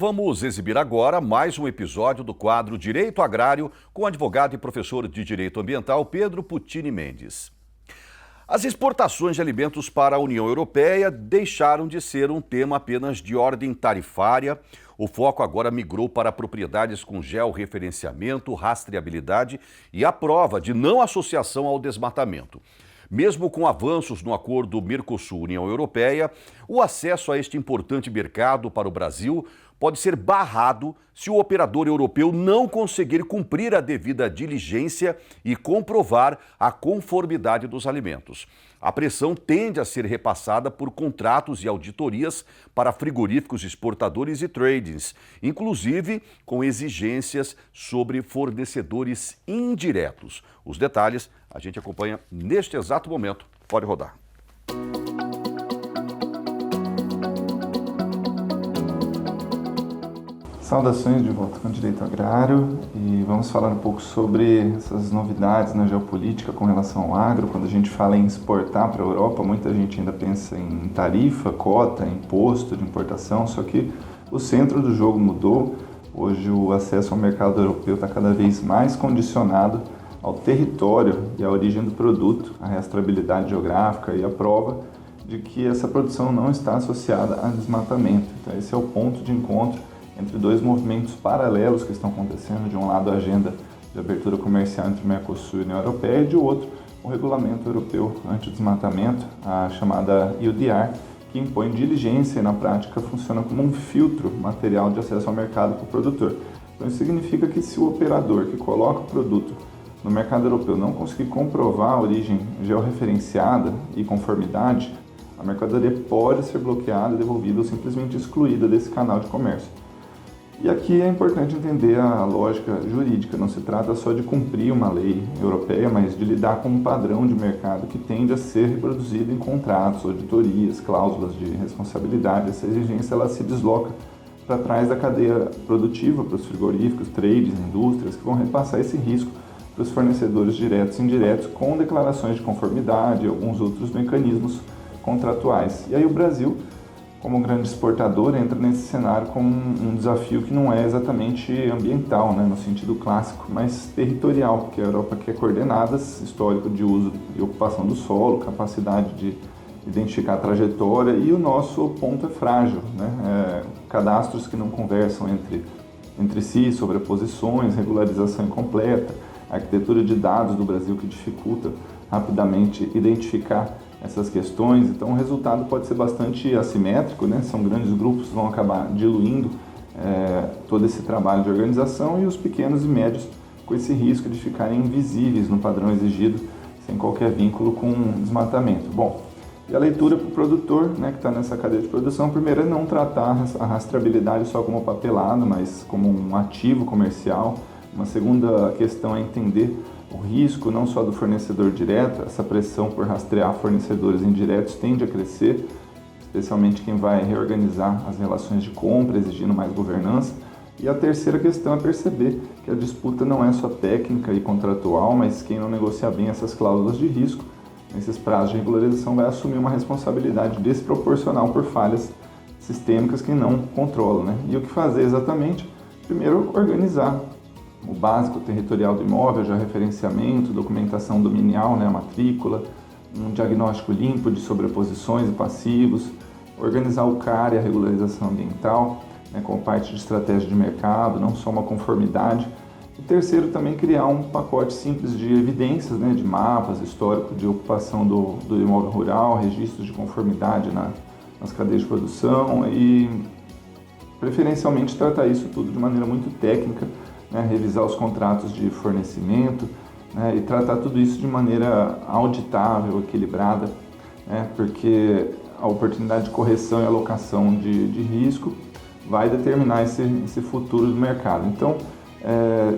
vamos exibir agora mais um episódio do quadro Direito Agrário com o advogado e professor de Direito Ambiental Pedro Puccini Mendes. As exportações de alimentos para a União Europeia deixaram de ser um tema apenas de ordem tarifária. O foco agora migrou para propriedades com georreferenciamento, rastreabilidade e a prova de não associação ao desmatamento. Mesmo com avanços no acordo Mercosul-União Europeia, o acesso a este importante mercado para o Brasil pode ser barrado se o operador europeu não conseguir cumprir a devida diligência e comprovar a conformidade dos alimentos. A pressão tende a ser repassada por contratos e auditorias para frigoríficos exportadores e tradings, inclusive com exigências sobre fornecedores indiretos. Os detalhes a gente acompanha neste exato momento. Pode rodar. Saudações de volta com o Direito Agrário e vamos falar um pouco sobre essas novidades na geopolítica com relação ao agro. Quando a gente fala em exportar para a Europa, muita gente ainda pensa em tarifa, cota, imposto de importação, só que o centro do jogo mudou. Hoje o acesso ao mercado europeu está cada vez mais condicionado ao território e à origem do produto, a rastreabilidade geográfica e a prova de que essa produção não está associada a desmatamento. Então esse é o ponto de encontro entre dois movimentos paralelos que estão acontecendo. De um lado, a agenda de abertura comercial entre o Mercosul e a União Europeia, e de outro, o Regulamento Europeu Antidesmatamento, a chamada EUDR, que impõe diligência e, na prática, funciona como um filtro material de acesso ao mercado para o produtor. Então, isso significa que se o operador que coloca o produto no mercado europeu não conseguir comprovar a origem georreferenciada e conformidade, a mercadoria pode ser bloqueada, devolvida ou simplesmente excluída desse canal de comércio. E aqui é importante entender a lógica jurídica. Não se trata só de cumprir uma lei europeia, mas de lidar com um padrão de mercado que tende a ser reproduzido em contratos, auditorias, cláusulas de responsabilidade. Essa exigência ela se desloca para trás da cadeia produtiva, para os frigoríficos, trades, indústrias, que vão repassar esse risco para os fornecedores diretos e indiretos com declarações de conformidade e alguns outros mecanismos contratuais. E aí o Brasil, como grande exportador, entra nesse cenário com um desafio que não é exatamente ambiental, né, no sentido clássico, mas territorial, porque a Europa quer coordenadas, histórico de uso e ocupação do solo, capacidade de identificar a trajetória, e o nosso ponto é frágil, né, cadastros que não conversam entre si, sobreposições, regularização incompleta, arquitetura de dados do Brasil que dificulta rapidamente identificar essas questões. Então o resultado pode ser bastante assimétrico, né? São grandes grupos que vão acabar diluindo todo esse trabalho de organização, e os pequenos e médios com esse risco de ficarem invisíveis no padrão exigido, sem qualquer vínculo com desmatamento. Bom, e a leitura para o produtor, né, que está nessa cadeia de produção, primeiro é não tratar a rastreabilidade só como papelado, mas como um ativo comercial. Uma segunda questão é entender o risco não só do fornecedor direto. Essa pressão por rastrear fornecedores indiretos tende a crescer, especialmente quem vai reorganizar as relações de compra, exigindo mais governança. E a terceira questão é perceber que a disputa não é só técnica e contratual, mas quem não negociar bem essas cláusulas de risco, nesses prazos de regularização, vai assumir uma responsabilidade desproporcional por falhas sistêmicas que não controlam, né? E o que fazer exatamente? Primeiro, organizar o básico territorial do imóvel, já referenciamento, documentação dominial, né, a matrícula, um diagnóstico limpo de sobreposições e passivos, organizar o CAR e a regularização ambiental, né, como parte de estratégia de mercado, não só uma conformidade. E terceiro, também criar um pacote simples de evidências, né, de mapas, histórico de ocupação do imóvel rural, registros de conformidade nas cadeias de produção e, preferencialmente, tratar isso tudo de maneira muito técnica, né, revisar os contratos de fornecimento, né, e tratar tudo isso de maneira auditável, equilibrada, né, porque a oportunidade de correção e alocação de risco vai determinar esse futuro do mercado. Então,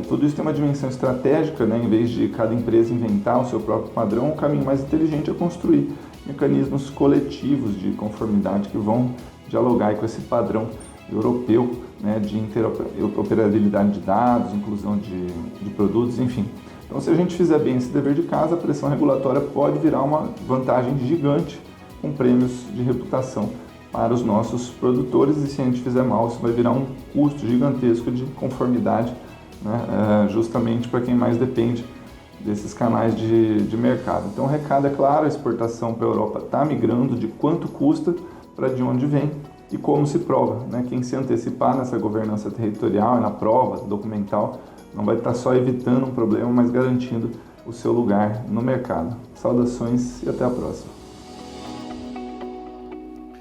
tudo isso tem uma dimensão estratégica, né, em vez de cada empresa inventar o seu próprio padrão, o caminho mais inteligente é construir mecanismos coletivos de conformidade que vão dialogar com esse padrão europeu, né, de interoperabilidade de dados, inclusão de produtos, enfim. Então, se a gente fizer bem esse dever de casa, a pressão regulatória pode virar uma vantagem gigante com prêmios de reputação para os nossos produtores, e se a gente fizer mal, isso vai virar um custo gigantesco de conformidade, né, justamente para quem mais depende desses canais de mercado. Então o recado é claro, a exportação para a Europa está migrando de quanto custa para de onde vem e como se prova, né? Quem se antecipar nessa governança territorial e na prova documental não vai estar só evitando um problema, mas garantindo o seu lugar no mercado. Saudações e até a próxima.